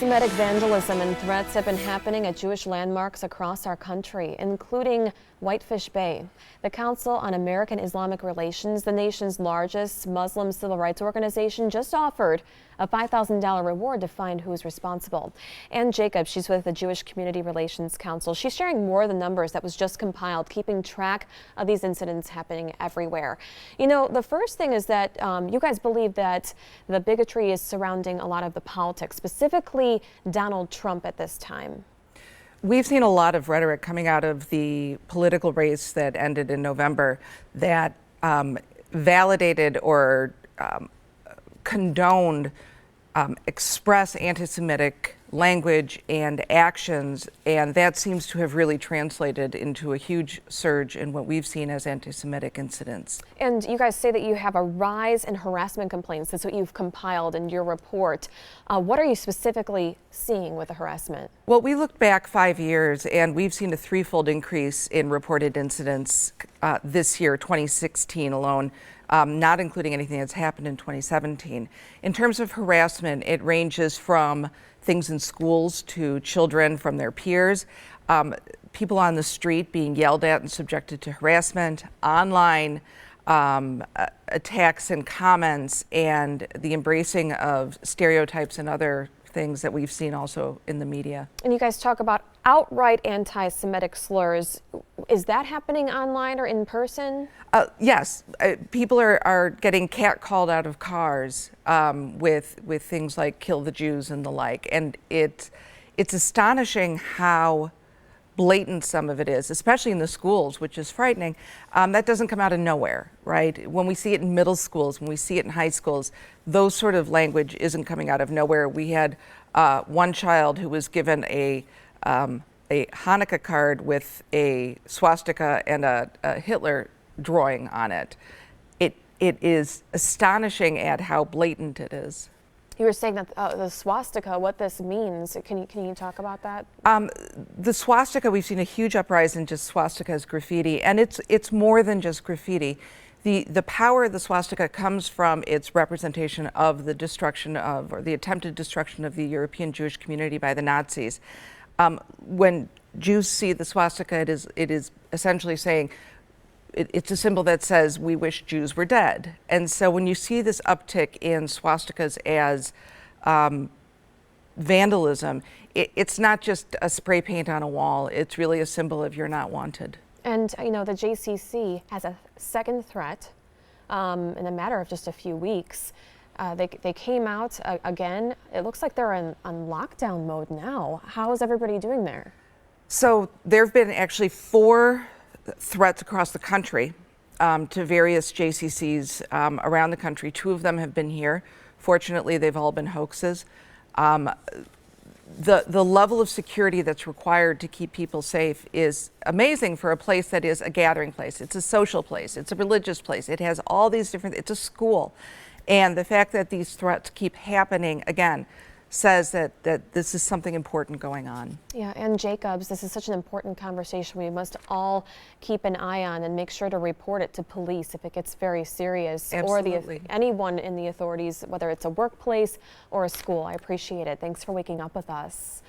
Anti-Semitic vandalism and threats have been happening at Jewish landmarks across our country, including Whitefish Bay. The Council on American Islamic Relations, the nation's largest Muslim civil rights organization, just offered a $5,000 reward to find who is responsible. Ann Jacobs, she's with the Jewish Community Relations Council. She's sharing more of the numbers that was just compiled, keeping track of these incidents happening everywhere. You know, the first thing is that you guys believe that the bigotry is surrounding a lot of the politics, specifically Donald Trump at this time. We've seen a lot of rhetoric coming out of the political race that ended in November that validated or condoned express anti-Semitic language and actions, and that seems to have really translated into a huge surge in what we've seen as anti-Semitic incidents. And you guys say that you have a rise in harassment complaints. That's what you've compiled in your report. What are you specifically seeing with the harassment? Well, we looked back 5 years and we've seen a threefold increase in reported incidents this year, 2016 alone. Not including anything that's happened in 2017. In terms of harassment, it ranges from things in schools to children from their peers, people on the street being yelled at and subjected to harassment, online attacks and comments, and the embracing of stereotypes and other things that we've seen also in the media. And you guys talk about outright anti-Semitic slurs. Is that happening online or in person? Yes, people are getting catcalled out of cars with things like "kill the Jews" and the like, and it's astonishing how blatant some of it is, especially in the schools, which is frightening. That doesn't come out of nowhere, right? When we see it in middle schools, when we see it in high schools, those sort of language isn't coming out of nowhere. We had one child who was given a Hanukkah card with a swastika and a Hitler drawing on it. It is astonishing at how blatant it is. You were saying that the swastika, what this means. Can you talk about that? The swastika, we've seen a huge uprising in just swastika as graffiti, and it's more than just graffiti. The power of the swastika comes from its representation of the destruction of, or the attempted destruction of, the European Jewish community by the Nazis. When Jews see the swastika, it is essentially saying, it's a symbol that says we wish Jews were dead. And so when you see this uptick in swastikas as vandalism, it's not just a spray paint on a wall, it's really a symbol of you're not wanted. And you know, the JCC has a second threat in a matter of just a few weeks. They came out again. It looks like they're on lockdown mode now. How is everybody doing there? So there have been actually 4 threats across the country to various JCCs around the country. 2 of them have been here. Fortunately, they've all been hoaxes. The level of security that's required to keep people safe is amazing for a place that is a gathering place. It's a social place. It's a religious place. It has all these different, it's a school. And the fact that these threats keep happening, again, says that this is something important going on. Yeah, and Jacobs, this is such an important conversation we must all keep an eye on and make sure to report it to police if it gets very serious. Absolutely. Or anyone in the authorities, whether it's a workplace or a school. I appreciate it. Thanks for waking up with us.